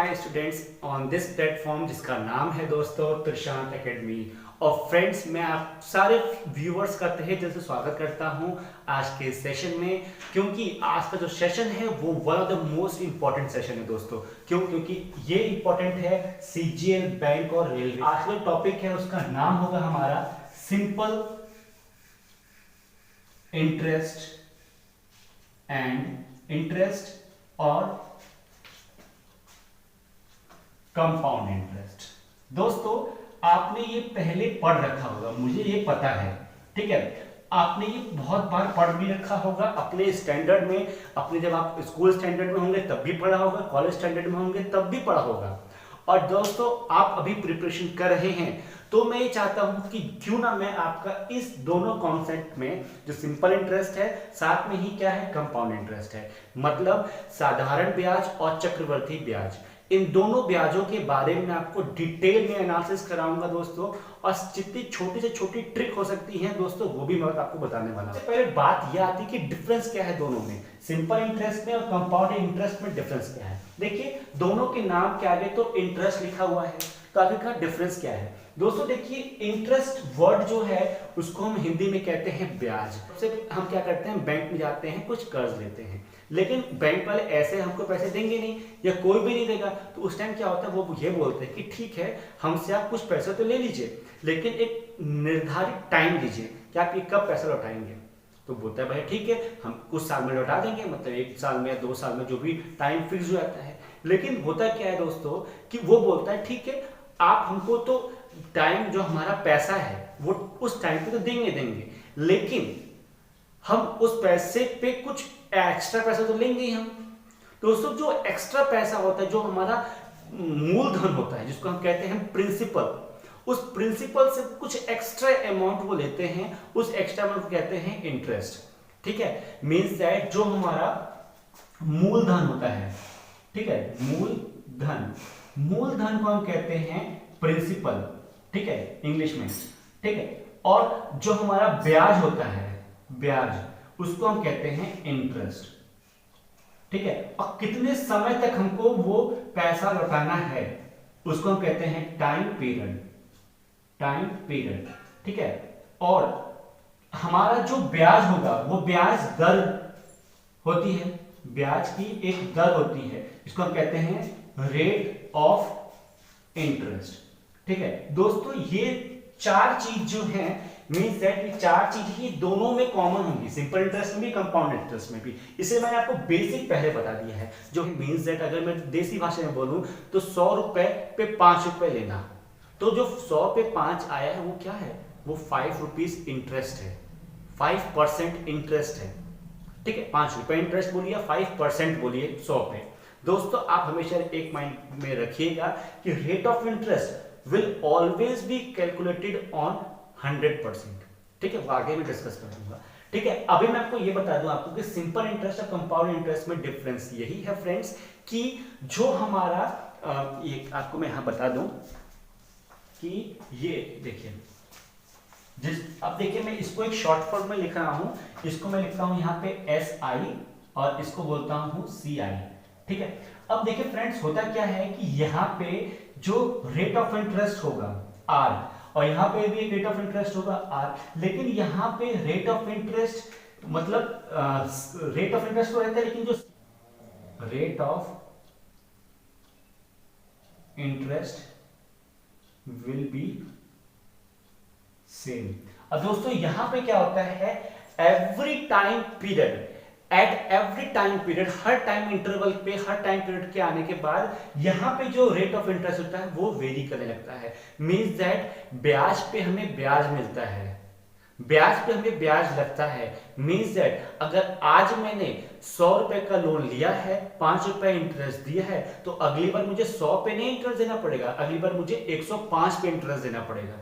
My students on this platform जिसका नाम है दोस्तों त्रिशांत एकेडमी। और फ्रेंड्स, मैं आप सारे व्यूअर्स का तहे दिल से स्वागत करता हूं आज के सेशन में, क्योंकि आज का जो सेशन है वो one of the most important session है दोस्तों। क्योंकि ये इंपॉर्टेंट है सीजीएल, बैंक और रेलवे। आज का टॉपिक है उसका नाम होगा हमारा सिंपल इंटरेस्ट एंड इंटरेस्ट और कंपाउंड इंटरेस्ट। दोस्तों, आपने ये पहले पढ़ रखा होगा, मुझे ये पता है, ठीक है। आपने ये बहुत बार पढ़ भी रखा होगा अपने स्टैंडर्ड में, अपने जब आप स्कूल स्टैंडर्ड में होंगे तब भी पढ़ा होगा, कॉलेज स्टैंडर्ड में होंगे तब भी पढ़ा होगा। और दोस्तों, आप अभी प्रिपरेशन कर रहे हैं तो मैं ये चाहता हूं कि क्यों ना मैं आपका इस दोनों कॉन्सेप्ट में, जो सिंपल इंटरेस्ट है साथ में ही क्या है कंपाउंड इंटरेस्ट है, मतलब साधारण ब्याज और चक्रवर्ती ब्याज, इन दोनों ब्याजों के बारे में आपको डिटेल में एनालिसिस कराऊंगा दोस्तों। और जितनी छोटी से छोटी ट्रिक हो सकती है दोस्तों वो भी मैं आपको बताने वाला हूं। सबसे पहले बात यह आती है कि डिफरेंस क्या है दोनों में, सिंपल इंटरेस्ट में और कंपाउंड इंटरेस्ट में डिफरेंस क्या है। देखिए, दोनों के नाम के आगे तो इंटरेस्ट लिखा हुआ है, तो आगे का डिफरेंस क्या है दोस्तों। देखिए, इंटरेस्ट वर्ड जो है उसको हम हिंदी में कहते हैं ब्याज। सबसे हम क्या करते हैं, बैंक में जाते हैं, कुछ कर्ज लेते हैं, लेकिन बैंक वाले ऐसे हमको पैसे देंगे नहीं या कोई भी नहीं देगा, तो उस टाइम क्या होता है, वो ये बोलते हैं कि ठीक है, हमसे आप कुछ पैसे तो ले लीजिए, लेकिन एक निर्धारित टाइम दीजिए कि आप ये कब पैसा लौटाएंगे। तो बोलता है भाई ठीक है, हम कुछ साल में लौटा देंगे, मतलब 1 साल में या 2 साल में, जो भी टाइम फिक्स हो जाता है। लेकिन होता क्या है दोस्तों कि वो बोलता है ठीक है, आप हमको तो टाइम, जो हमारा पैसा है वो उस टाइम पे तो देंगे, लेकिन हम उस पैसे पे कुछ एक्स्ट्रा पैसा तो लेंगे ही हम। दोस्तों, जो एक्स्ट्रा पैसा होता है, जो हमारा मूलधन होता है, जिसको हम कहते हैं प्रिंसिपल, उस प्रिंसिपल से कुछ एक्स्ट्रा अमाउंट वो लेते हैं, उस एक्स्ट्रा अमाउंट को कहते हैं इंटरेस्ट। ठीक है, मींस दैट जो हमारा मूलधन होता है, ठीक है, मूलधन को हम कहते हैं प्रिंसिपल, ठीक है, इंग्लिश में, ठीक है। और जो हमारा ब्याज होता है, ब्याज, उसको हम कहते हैं इंटरेस्ट, ठीक है। और कितने समय तक हमको वो पैसा लौटाना है उसको हम कहते हैं टाइम पीरियड, ठीक है। और हमारा जो ब्याज होगा वो ब्याज दर होती है, ब्याज की एक दर होती है, इसको हम कहते हैं रेट ऑफ इंटरेस्ट, ठीक है। दोस्तों, ये चार चीज जो है, मींस दैट ये चार चीज ही दोनों में कॉमन होंगी, सिंपल इंटरेस्ट में भी, कंपाउंड इंटरेस्ट में भी। इसे मैंने आपको बेसिक पहले बता दिया है, जो मींस दैट अगर मैं देसी भाषा में बोलूं तो 100 रुपए पे 5 रुपए लेना, तो जो 100 पे 5 आया है वो क्या है, वो 5 रुपीज इंटरेस्ट है, 5% इंटरेस्ट है, ठीक है। 5 रुपए इंटरेस्ट बोलिए, 5% बोलिए 100 पे। दोस्तों, आप हमेशा एक माइंड में रखिएगा कि rate of interest will always be calculated on 100%, ठीक है। वो आगे मैं डिस्कस कर दूंगा, ठीक है। अभी मैं आपको ये बता दूं आपको कि सिंपल इंटरेस्ट और कंपाउंड इंटरेस्ट में डिफरेंस यही है फ्रेंड्स, कि जो हमारा ये आपको मैं यहां बता दूं कि ये देखिए, अब देखिए, मैं इसको एक शॉर्ट फॉर्म में लिख रहा हूं, इसको मैं लिखता हूं यहां पे SI और इसको बोलता हूं CI, ठीक है। अब देखिए फ्रेंड्स, होता क्या है कि यहां पे जो रेट ऑफ इंटरेस्ट होगा R, और यहां पे भी एक रेट ऑफ इंटरेस्ट होगा R, लेकिन यहां पे रेट ऑफ इंटरेस्ट मतलब रेट ऑफ इंटरेस्ट तो रहता है, लेकिन जो rate of interest will be same. अब दोस्तों, यहां पे क्या होता है, every time period, at every time period, her time interval पे, हर टाइम पीरियड के आने के बाद यहां पे जो रेट ऑफ इंटरेस्ट होता है वो वेरी करने लगता है। मींस दैट ब्याज पे हमें ब्याज मिलता है, ब्याज पे हमें ब्याज लगता है। मींस दैट अगर आज मैंने 100 रुपए का लोन लिया है, 5 रुपए इंटरेस्ट दिया है, तो अगली बार मुझे 100 पे नहीं इंटरेस्ट देना पड़ेगा, अगली बार मुझे 105 पे इंटरेस्ट देना पड़ेगा।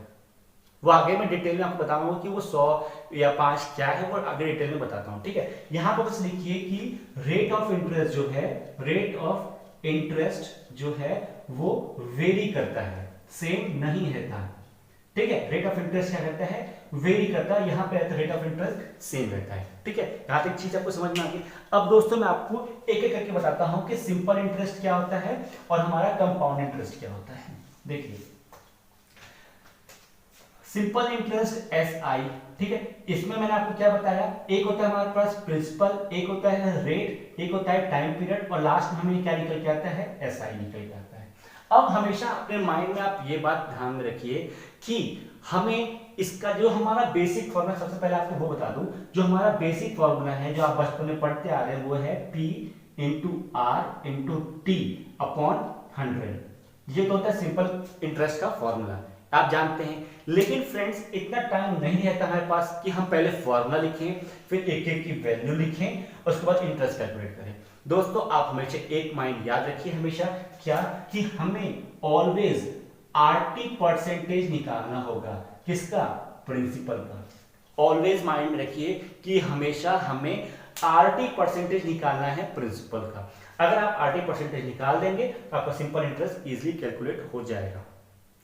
वो आगे मैं डिटेल में आपको बताऊंगा कि वो 100 या 5 क्या है, वो आगे डिटेल में बताता हूं, ठीक है। यहां पर बस लिखिए कि रेट ऑफ इंटरेस्ट जो है, रेट ऑफ इंटरेस्ट जो है वो वेरी करता है, सेम नहीं रहता, ठीक है। रेट ऑफ इंटरेस्ट क्या करता है, वेरी करता है, यहाँ पे रेट ऑफ इंटरेस्ट सेम रहता है, ठीक है। यहाँ तक चीज आपको समझ में आ गई। अब दोस्तों मैं आपको एक एक करके बताता हूँ कि सिंपल इंटरेस्ट क्या होता है और हमारा कंपाउंड इंटरेस्ट क्या होता है। देखिए सिंपल इंटरेस्ट SI, ठीक है, इसमें मैंने आपको क्या बताया, एक होता है हमारे पास प्रिंसिपल, एक होता है रेट, एक होता है टाइम पीरियड और लास्ट में हमें क्या निकल के आता है, SI निकल के आता है। अब हमेशा अपने माइंड में आप ये बात ध्यान में रखिए कि हमें इसका जो हमारा बेसिक फॉर्मूला, सबसे पहले आपको वो बता दूं, जो हमारा बेसिक फॉर्मूला है जो आप बचपन में पढ़ते आ रहे हैं वो है P into R into T upon 100। ये तो होता है सिंपल इंटरेस्ट का फॉर्मूला, आप जानते हैं। लेकिन फ्रेंड्स इतना टाइम नहीं रहता हमारे पास कि हम पहले फॉर्मूला लिखें फिर एक एक की वैल्यू लिखें और उसके बाद इंटरेस्ट कैलकुलेट करें। दोस्तों आप हमेशा एक माइंड याद रखिए हमेशा, क्या कि हमें ऑलवेज RT% निकालना होगा, किसका, प्रिंसिपल का। ऑलवेज माइंड में रखिए कि हमेशा हमें RT% निकालना है प्रिंसिपल का। अगर आप RT% निकाल देंगे तो आपका सिंपल इंटरेस्ट इजीली कैलकुलेट हो जाएगा,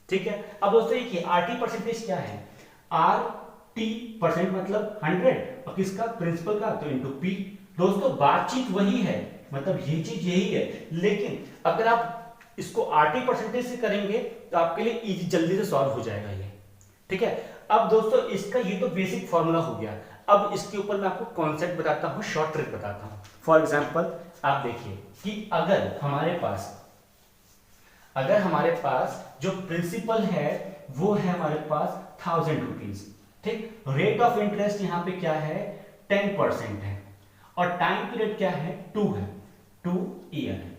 ठीक है। अब दोस्तों ये RT% क्या है, RT% मतलब 100 और किसका, प्रिंसिपल का, तो इंटू P। दोस्तों बातचीत वही है, मतलब ये चीज यही है, लेकिन अगर आप इसको RT% से करेंगे तो आपके लिए इजी जल्दी से सॉल्व हो जाएगा ये, ठीक है। अब दोस्तों इसका ये तो बेसिक फॉर्मूला हो गया। अब इसके ऊपर मैं आपको कॉन्सेप्ट बताता हूँ, शॉर्ट ट्रिक बताता हूँ। फॉर एग्जांपल आप देखिए कि अगर हमारे पास जो प्रिंसिपल है वो है हमारे पास 1000 रुपीज, ठीक। रेट ऑफ इंटरेस्ट यहाँ पे क्या है, 10% है और टाइम पीरियड क्या है, 2 है, 2 ईयर है।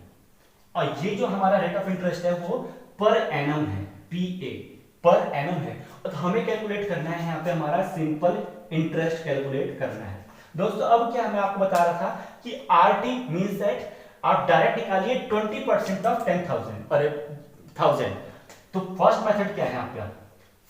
और ये जो हमारा रेट ऑफ इंटरेस्ट है वो पर एनम है, PA पर एनम है। और तो हमें कैलकुलेट करना है यहाँ पे हमारा सिंपल इंटरेस्ट कैलकुलेट करना है। दोस्तों अब क्या मैं आपको बता रहा था कि RT मींस दैट आप डायरेक्ट निकालिए 20% ऑफ 10,000 अरे 1000। तो फर्स्ट मेथड क्या है यहाँ पे,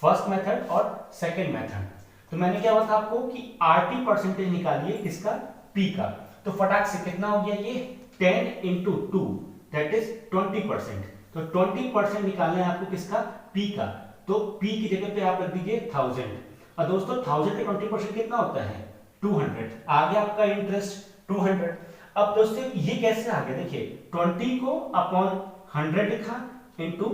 फर्स्ट मेथड और सेकंड मेथड। तो मैंने क्या बताया आपको कि RT% निकालिए किसका, P का। तो फटाक से कितना हो गया ये, 10 इंटू 2 दैट इज 20%। तो 20% निकालना है आपको किसका, P का। तो P की जगह पे आप रख दीजिए 1000। और दोस्तों 1000 का 20% कितना होता है, 200। आ गया आपका इंटरेस्ट 200। अब दोस्तों ये कैसे आ गया, देखिए 20 को अपॉन 100 लिखा इंटू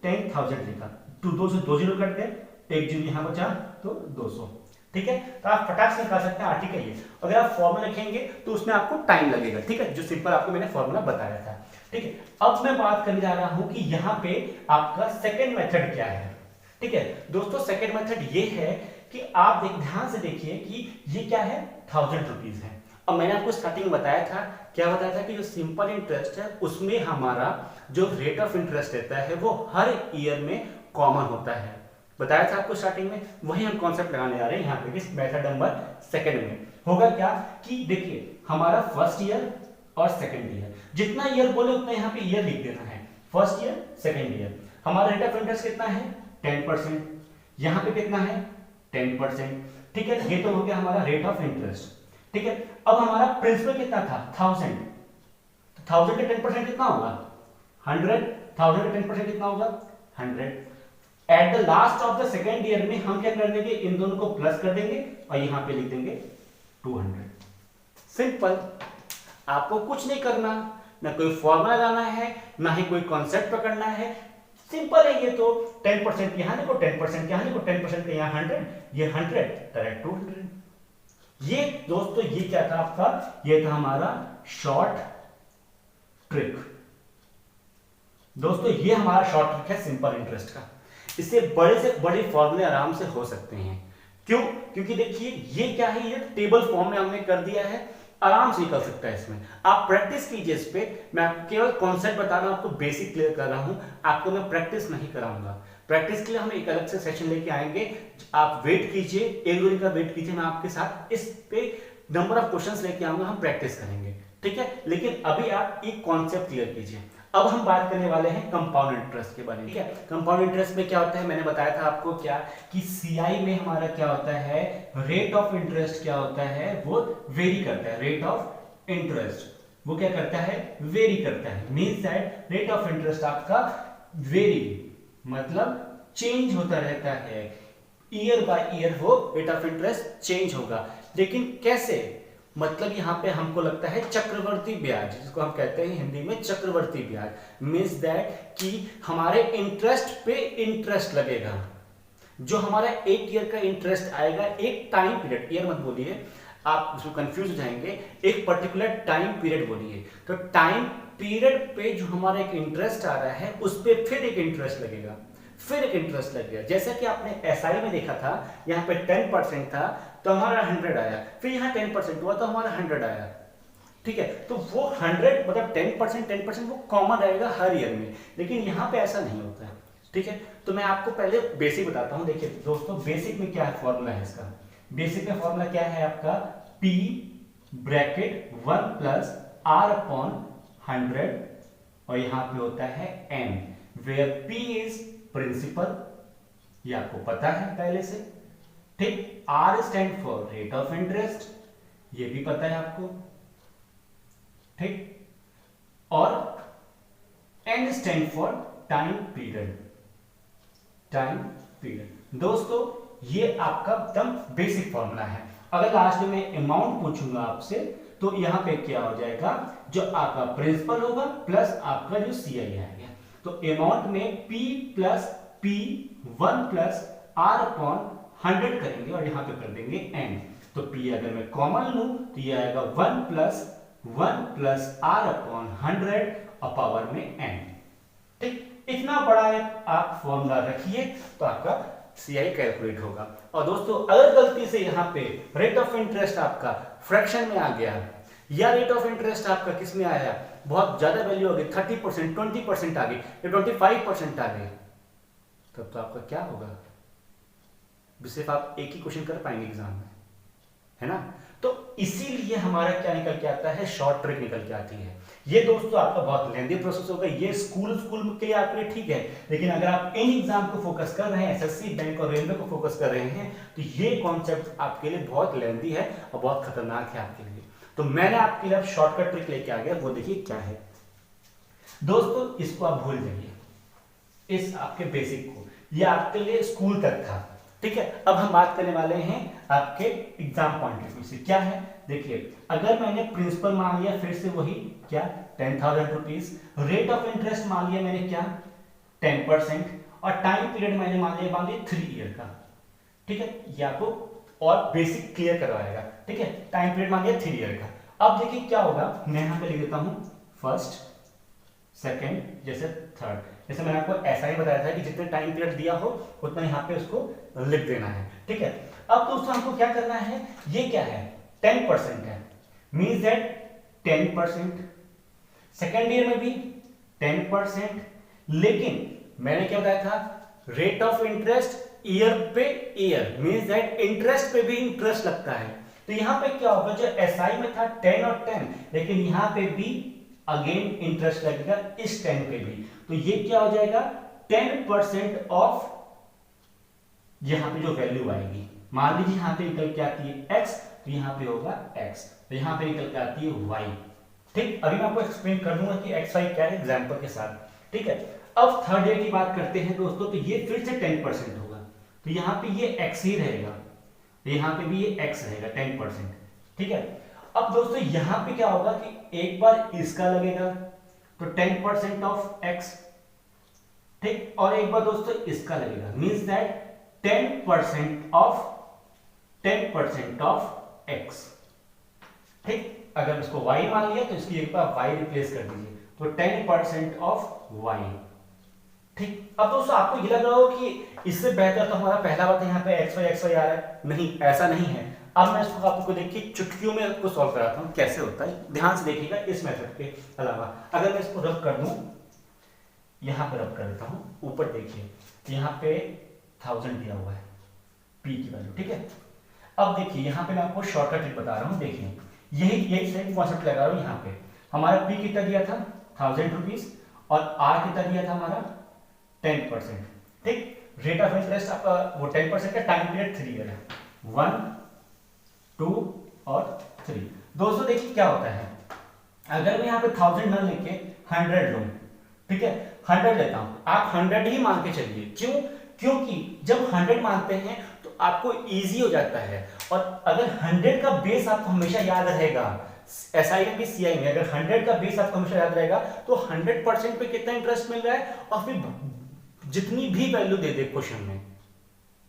10,000 लिखा, 200 2 जीरो कट गए, एक जीरो यहाँ बचा तो 200, ठीक है। तो आप फटाक से निकाल सकते हैं RT का ये। अगर आप फॉर्मूला लिखेंगे तो उसमें आपको टाइम लगेगा, ठीक है, जो सिंपल आपको मैंने फॉर्मूला बताया था, ठीक है। अब मैं बात करने जा रहा हूं कि यहाँ पे आपका सेकेंड मेथड क्या है, ठीक है। दोस्तों सेकेंड मेथड ये है कि आप ध्यान से देखिए कि ये क्या है, 1000 रुपीज है। अब मैंने आपको स्टार्टिंग में बताया था, क्या बताया था कि जो सिंपल इंटरेस्ट है उसमें हमारा जो रेट ऑफ इंटरेस्ट रहता है वो हर ईयर में कॉमन होता है, बताया था आपको स्टार्टिंग में। वही हम कॉन्सेप्ट लगाने जा रहे हैं यहाँ पे किस मेथड नंबर सेकंड में। होगा क्या कि देखिए हमारा फर्स्ट ईयर और सेकंड ईयर, जितना ईयर बोले उतना यहाँ पे ईयर लिख देना है, फर्स्ट ईयर सेकंड ईयर। हमारा रेट ऑफ इंटरेस्ट कितना है, 10%, यहाँ पे कितना है 10%, ठीक है। ये तो हो गया हमारा रेट ऑफ इंटरेस्ट, ठीक है। अब हमारा प्रिंसिपल कितना था, 1000, 1000 का 10% कितना होगा 100, 1000 का 10% कितना होगा 100। At the last of the second year में हम क्या कर देंगे, इन दोनों को प्लस कर देंगे और यहां पे लिख देंगे 200। सिंपल, आपको कुछ नहीं करना, ना कोई फॉर्मूला लगाना है, ना ही कोई कॉन्सेप्ट पकड़ना है, सिंपल है ये तो। 10% यहां लिखो, 10% यहां लिखो, 10% के यहां 100, ये 100 डायरेक्ट 200। ये दोस्तों ये क्या था आपका, ये था हमारा शॉर्ट ट्रिक। दोस्तों ये हमारा शॉर्ट ट्रिक है सिंपल इंटरेस्ट का। इससे बड़े से बड़े फॉर्मूले आराम से हो सकते हैं। क्यों, क्योंकि देखिए ये क्या है, ये टेबल फॉर्म में हमने कर दिया है, आराम से निकल सकता है इसमें। आप प्रैक्टिस कीजिए इस पे, मैं आपको केवल कॉन्सेप्ट बता रहा हूं, आपको बेसिक क्लियर कर रहा हूं, आपको मैं प्रैक्टिस नहीं कराऊंगा। प्रैक्टिस के लिए हम एक अलग से सेशन लेके आएंगे, आप वेट कीजिए, एक दो दिन का वेट कीजिए, मैं आपके साथ इस पे नंबर ऑफ क्वेश्चंस लेके आऊंगा, हम प्रैक्टिस करेंगे, ठीक है। लेकिन अभी आप एक कॉन्सेप्ट क्लियर कीजिए। अब हम बात करने वाले हैं कंपाउंड इंटरेस्ट के बारे में, ठीक है। कंपाउंड इंटरेस्ट में क्या होता है, मैंने बताया था आपको क्या कि CI में हमारा क्या होता है, रेट ऑफ इंटरेस्ट क्या होता है, वो वेरी करता है। रेट ऑफ इंटरेस्ट वो क्या करता है, वेरी करता है। Means that rate of interest आपका वेरी मतलब चेंज होता रहता है, ईयर बाय ईयर वो रेट ऑफ इंटरेस्ट चेंज होगा। लेकिन कैसे, मतलब यहाँ पे हमको लगता है चक्रवर्ती ब्याज, जिसको हम कहते हैं हिंदी में चक्रवर्ती ब्याज, मीन्स दैट कि हमारे इंटरेस्ट पे इंटरेस्ट लगेगा। जो हमारा 1 ईयर का इंटरेस्ट आएगा, एक टाइम पीरियड, ईयर मत बोलिए आप उसमें कंफ्यूज हो जाएंगे, एक पर्टिकुलर टाइम पीरियड बोलिए। तो टाइम पीरियड पे जो हमारा एक इंटरेस्ट आ रहा है उस पे फिर एक इंटरेस्ट लगेगा, फिर एक इंटरेस्ट लगेगा। जैसा कि आपने एसआई में देखा था, यहाँ पे 10% था तो हमारा 100 आया, फिर यहाँ 10% हुआ तो हमारा 100 आया, ठीक है। तो वो 100 मतलब 10% वो कॉमन रहेगा हर ईयर में, लेकिन यहाँ पे ऐसा नहीं होता है, ठीक है। तो मैं आपको पहले बेसिक बताता हूँ। देखिए दोस्तों, बेसिक में क्या है, फॉर्मूला है इसका। बेसिक में फॉर्मूला क्या है आपका, P bracket 1 plus R upon 100 और यहाँ पे होता है M, where P is principal, ये आपको पता है पहले से, ठीक। R stand for rate of interest, ये भी पता है आपको, ठीक। और N stand for time period, time period. दोस्तों ये आपका एकदम बेसिक फॉर्मूला है। अगर लास्ट में मैं अमाउंट पूछूंगा आपसे तो यहां पे क्या हो जाएगा, जो आपका प्रिंसिपल होगा प्लस आपका जो सीआई आएगा। तो अमाउंट में P plus P 1 plus R upon 100 करेंगे और यहां पे कर देंगे N। तो P अगर मैं कॉमन लूं तो ये आएगा 1 प्लस R अपॉन 100 और पावर में N, ठीक। इतना बड़ा आप फॉर्मूला रखिए तो आपका सीआई कैलकुलेट होगा। और दोस्तों अगर गलती से यहाँ पे रेट ऑफ इंटरेस्ट आपका फ्रैक्शन में आ गया, या रेट ऑफ इंटरेस्ट आपका किस में आया, बहुत ज्यादा वैल्यू हो गई, 30%, 20% आ गई, या 25% आ गई, तब तो आपका क्या होगा, सिर्फ आप एक ही क्वेश्चन कर पाएंगे एग्जाम में, है ना। तो इसीलिए हमारा क्या निकल के आता है, शॉर्ट ट्रिक निकल के आती है। ये दोस्तों आपका बहुत लेंदी प्रोसेस होगा, ये स्कूल के लिए आपके लिए ठीक है, लेकिन अगर आप इन एग्जाम को फोकस कर रहे हैं, एसएससी, बैंक और रेलवे को फोकस कर रहे हैं, तो ये कॉन्सेप्ट आपके लिए बहुत लेंदी है और बहुत खतरनाक है आपके लिए। तो मैंने आपके लिए शॉर्टकट ट्रिक लेके आ गया, वो देखिए क्या है। दोस्तों इसको आप भूल जाइए, इस आपके बेसिक को, ये आपके लिए स्कूल तक था, ठीक है। अब हम बात करने वाले हैं आपके एग्जाम पॉइंट ऑफ व्यू से। क्या है, देखिए अगर मैंने प्रिंसिपल मान लिया, फिर से वही क्या 10,000 रुपीज, रेट ऑफ इंटरेस्ट मान लिया मैंने क्या 10%, और टाइम पीरियड मैंने मान लिया 3 ईयर का, ठीक है। ये आपको और बेसिक क्लियर करवाएगा, ठीक है। टाइम पीरियड मान लिया 3 ईयर का। अब देखिए क्या होगा, मैं यहां पे लिख देता हूं फर्स्ट, सेकेंड, जैसे थर्ड। जैसे मैंने आपको ऐसा ही बताया था कि जितने टाइम पीरियड दिया हो उतना यहाँ पे उसको लिख देना है, ठीक है। अब दोस्तों हमको क्या करना है, ये क्या है 10% है, मींस दैट 10%, सेकेंड ईयर में भी 10%, लेकिन मैंने क्या बताया था, रेट ऑफ इंटरेस्ट ईयर पे ईयर, मींस दैट इंटरेस्ट पे भी इंटरेस्ट लगता है। तो यहाँ पे क्या होगा, जो एसआई में था 10 और 10, लेकिन यहाँ पे भी अगेन इंटरेस्ट लगेगा इस 10 पे भी। तो ये क्या हो जाएगा 10% ऑफ, यहां पे जो वैल्यू आएगी, मान लीजिए यहां पे निकल के आती है x, तो यहां पे होगा x, तो यहां पे निकल के आती है y, ठीक। अभी मैं आपको एक्सप्लेन कर दूंगा कि x y क्या है एग्जांपल के साथ, ठीक है। अब थर्ड ईयर की बात करते हैं दोस्तों, तो ये फिर से 10% होगा, तो यहां पे ये x ही रहेगा, यहां पे भी ये x रहेगा 10%, ठीक है। अब दोस्तों यहां पे क्या होगा कि एक बार इसका लगेगा तो 10% ऑफ x, ठीक, और एक बार दोस्तों इसका लगेगा, मींस दैट 10% ऑफ x, ठीक। अगर इसको y मान लिया तो इसकी एक बार y रिप्लेस कर दीजिए, तो 10% ऑफ y, ठीक। अब दोस्तों आपको ये लग रहा हो कि इससे बेहतर तो हमारा पहला बात है, यहाँ पे x y आ रहा है, नहीं ऐसा नहीं है। अब मैं इसको आपको देखिए चुटकियों में आपको सॉल्व कराता हूँ कैसे होता है, ध्यान से देखिएगा इस मेथड के अलावा। अगर मैं इसको रब कर दूं, यहां पर रब कर देता हूं, ऊपर देखिए यहां पे 1000 दिया हुआ है p की वैल्यू, ठीक है। अब देखिए यहां पे मैं आपको शॉर्टकट ट्रिक बता रहा हूं, देखिए यही सेम कॉन्सेप्ट लगा रहा हूं। यहां पे हमारा p कितना दिया था 1000 रुपीज और r कितना दिया था हमारा 10%, ठीक। रेट ऑफ इंटरेस्ट आपका वो 10% का, टाइम पीरियड 3 ईयर है, 1 2 और 3। दोस्तों देखिए क्या होता है, अगर मैं यहाँ पे 1000 न लेके 100 लूं, ठीक है, 100 लेता हूं, आप 100 ही मान के चलिए। क्यों, क्योंकि जब 100 मानते हैं आपको इजी हो जाता है। और अगर 100 का बेस आपको हमेशा याद रहेगा, एसआई में भी सीआई में अगर 100 का बेस आपको हमेशा याद रहेगा तो 100% पे कितना इंटरेस्ट मिल रहा है, और फिर जितनी भी वैल्यू दे दे क्वेश्चन में,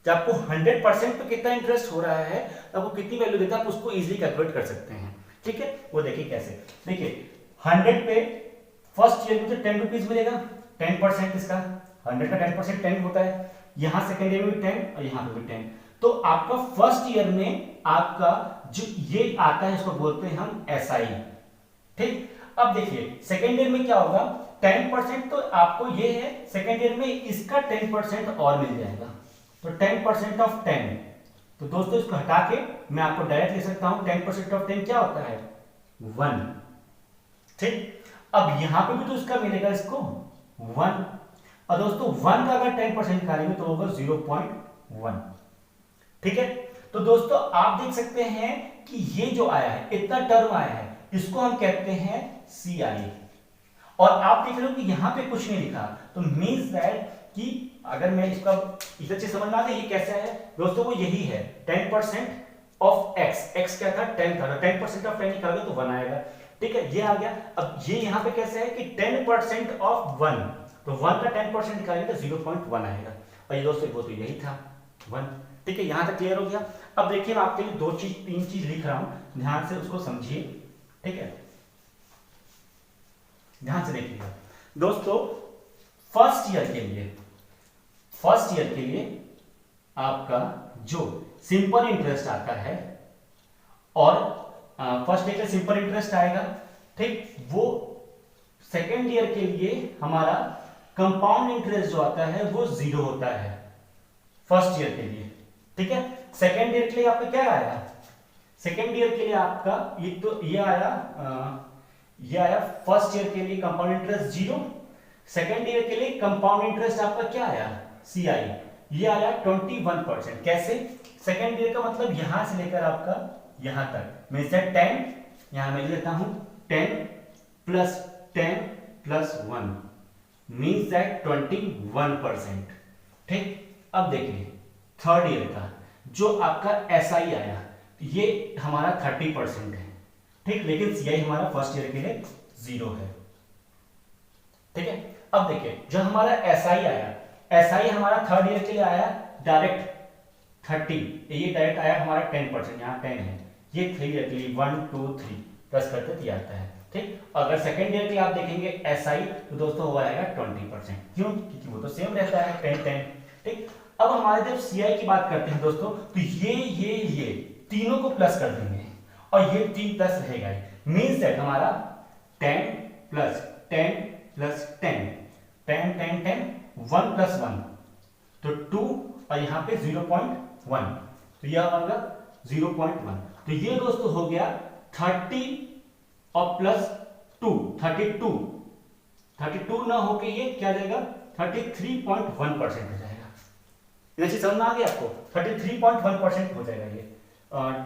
जब आपको 100% पे कितना इंटरेस्ट हो रहा है, आपको कितनी वैल्यू देता है, आप उसको इजीली कैलकुलेट कर सकते हैं। ठीक है, वो देखिए कैसे। देखिए 100 पे फर्स्ट ईयर में तो 10 रुपीज मिलेगा, 10% इसका, 100 का 10% 10 होता है, यहां सेकेंड ईयर में भी 10 और यहां पे भी 10। तो आपका फर्स्ट ईयर में आपका जो ये आता है इसको बोलते हैं हम एसआई। ठीक, अब देखिए सेकेंड ईयर में क्या होगा, 10% तो आपको ये है, सेकेंड ईयर में इसका 10% और मिल जाएगा, तो 10% ऑफ 10। तो दोस्तों इसको हटा के मैं आपको डायरेक्ट लिख सकता हूं 10% ऑफ 10 क्या होता है, 1। ठीक, अब यहां पे भी तो इसका मिलेगा इसको 1, और दोस्तों 1 का अगर 10% निकालेंगे तो होगा 0.1। ठीक है, तो दोस्तों आप देख सकते हैं कि ये जो आया है, इतना टर्म आया है, इसको हम कहते हैं सीआई। और आप देख रहे हो कि यहां पे कुछ नहीं लिखा, तो मींस दैट कि अगर मैं इसका इधर से समझ में आ गया ये कैसे है दोस्तों, वो यही है 10% ऑफ x क्या था 10 था, 10% ऑफ 10 निकालोगे तो 1 आएगा। ठीक है, ये आ गया। अब ये यहां पे कैसे है कि 10% ऑफ 1, तो 1 का 10% निकालेंगे तो 0.1 आएगा, और ये दोस्तों वो तो यही था 1। ठीक है, यहां तक क्लियर हो गया। अब देखिए मैं आपके लिए 2 चीज 3 चीज लिख रहा हूं, ध्यान से उसको समझिए। ठीक है, ध्यान से देखिएगा दोस्तों, फर्स्ट ईयर के लिए आपका जो सिंपल इंटरेस्ट आता है, और फर्स्ट ईयर का सिंपल इंटरेस्ट आएगा, ठीक, वो सेकेंड ईयर के लिए हमारा कंपाउंड इंटरेस्ट जो आता है वो 0 होता है फर्स्ट ईयर के लिए। ठीक है, सेकेंड ईयर के लिए आपका क्या आया, सेकेंड ईयर के लिए आपका ये आया फर्स्ट ईयर के लिए कंपाउंड इंटरेस्ट 0, सेकेंड ईयर के लिए कंपाउंड इंटरेस्ट आपका क्या आया सीआई, ये आया 21%। कैसे, सेकेंड ईयर का मतलब यहां से लेकर आपका यहां तक, मैं 10 यहां मैं लेता हूं 10 प्लस 10 प्लस 1 मींस दैट 21%। ठीक, अब देखिए थर्ड ईयर का जो आपका एसआई आया, ये हमारा 30% है। ठीक, लेकिन सीआई हमारा फर्स्ट ईयर के लिए 0 है। ठीक है, अब देखिए जो हमारा एसआई आया, एसआई हमारा थर्ड ईयर के लिए आया डायरेक्ट 30, ये डायरेक्ट आया हमारा 10%, यहाँ 10 है, ये 3 ईयर के लिए 1 2 3 प्लस करते ये आता है। ठीक, अगर सेकेंड ईयर के लिए आप देखेंगे एसआई तो दोस्तों वो आएगा 20%, क्यों, क्योंकि वो तो सेम रहता है 10 10। ठीक, अब हमारे जब सीआई की बात करते हैं दोस्तों, तो ये तीनों को प्लस कर देंगे, और ये 3 प्लस रहेगा, मींस दैट हमारा 10 प्लस 10 प्लस 10 10 10 10 1 प्लस 1 तो 2, और यहां पे 0.1, तो यह होगा 0.1। तो ये दोस्तों हो गया 30 और प्लस 2 32 ना होके ये क्या जाएगा 33.1% हो जाएगा। इधर से समझ में आ गया आपको, 33.1% हो जाएगा ये,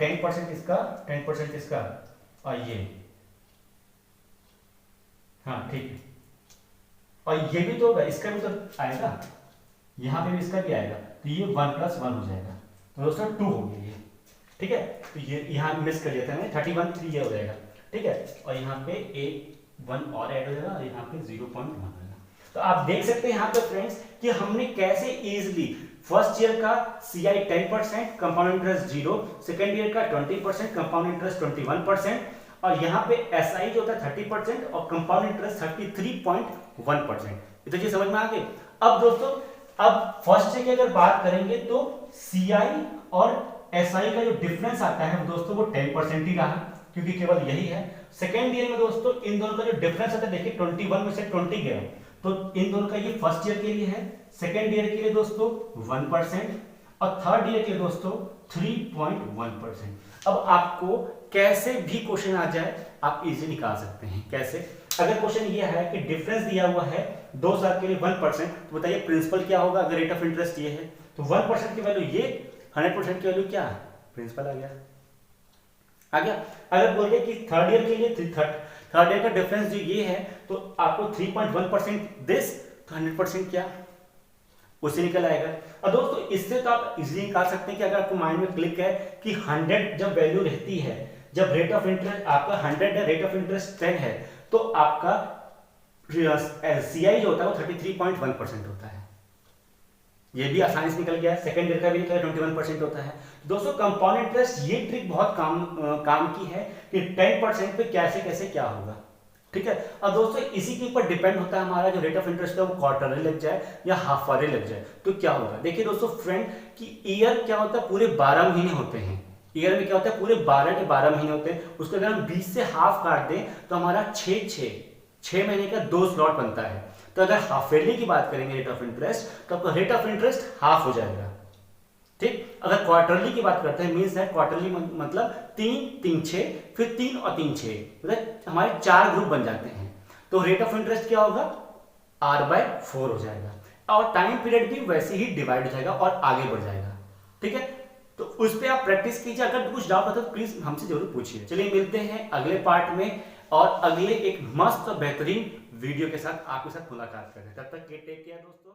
10% इसका 10% इसका, और ये हाँ ठीक है, और ये भी तो होगा, इसका भी तो आएगा, यहां पे भी इसका भी आएगा, तो ये 1 प्लस 1 हो जाएगा, तो दोस्तों 2 हो गया ये। ठीक है, तो ये यहां मिस कर लिया था मैंने, 31 3 ये हो जाएगा। ठीक है, और यहाँ पे एक 1 और ऐड हो जाएगा, और यहाँ पे 0.1 होगा। तो आप देख सकते हैं यहाँ पे फ्रेंड्स कि हमने कैसे इजीली फर्स्ट ईयर का CI 10%, compound interest 0, second year का 20%, कंपाउंड इंटरेस्ट 21%, और यहाँ पे एसआई जो होता है 30% और कंपाउंड इंटरेस्ट 33.1%। तो ये समझ में आ गई। अब दोस्तों अब फर्स्ट ईयर की अगर बात करेंगे तो सीआई और एसआई का जो डिफरेंस आता है दोस्तों वो 10% ही रहा, क्योंकि केवल यही है। सेकेंड ईयर में दोस्तों इन दोनों का जो डिफरेंस आता है, देखिए 21 में से 20 गया, तो इन दोनों का ये फर्स्ट ईयर के लिए है, सेकेंड ईयर के लिए दोस्तों 1%, और थर्ड ईयर के लिए दोस्तों 3.1%। अब आपको कैसे भी क्वेश्चन आ जाए आप इजी निकाल सकते हैं। कैसे, अगर क्वेश्चन ये है कि डिफरेंस दिया हुआ है 2 साल के लिए 1%, तो बताइए प्रिंसिपल क्या होगा अगर रेट ऑफ इंटरेस्ट ये है, तो 1% की वैल्यू ये, 100% की वैल्यू क्या है, प्रिंसिपल आ गया। अगर बोलिए कि थर्ड ईयर के लिए थर्ड ईयर का डिफरेंस जो ये है, तो आपको 3.1% दिस, तो 100% क्या, उससे निकल आएगा। और दोस्तों इससे तो आप इजीली निकाल सकते हैं कि अगर आपको माइंड में क्लिक है कि 100 जब वैल्यू रहती है, जब रेट ऑफ इंटरेस्ट आपका 100 है, रेट ऑफ इंटरेस्ट 10 है, तो आपका CI जो होता है वो 33.1% होता है। ये भी आसानी से निकल गया। सेकंड ईयर का भी निकला 21% होता है। दोस्तों कंपाउंड इंटरेस्ट ये ट्रिक बहुत काम की है कि 10% पे कैसे कैसे क्या होगा, ठीक है। और दोस्तों इसी के ऊपर डिपेंड होता है हमारा जो रेट ऑफ इंटरेस्ट है वो क्वार्टरली लग जाए या हाफ वाले लग जाए तो क्या होगा। देखिए दोस्तों फ्रेंड कि ईयर क्या होता है, पूरे 12 महीने होते हैं। ईयर में क्या होता है, पूरे 12 के 12 महीने होते हैं। उसको अगर हम 20 से हाफ काट दें तो हमारा 6 महीने का 2 स्लॉट बनता है। तो अगर हाफ ईयरली की बात करेंगे रेट ऑफ इंटरेस्ट तो आपका रेट ऑफ इंटरेस्ट हाफ हो जाएगा, ठीक। अगर क्वार्टरली की बात करते हैं मींस दैट क्वार्टरली मतलब 3-3-6 फिर 3 और 3-6 मतलब हमारे 4 ग्रुप बन जाते हैं। तो रेट ऑफ इंटरेस्ट क्या होगा, R/4 हो जाएगा और टाइम पीरियड भी वैसे ही डिवाइड हो जाएगा और आगे बढ़ जाएगा, ठीक है। तो उस पर आप प्रैक्टिस कीजिए। अगर कुछ डाउट होता है तो प्लीज हमसे जरूर पूछिए। चलिए मिलते हैं अगले पार्ट में और अगले एक मस्त और बेहतरीन वीडियो के साथ आपके साथ मुलाकात करें। तब तक टेक केयर दोस्तों।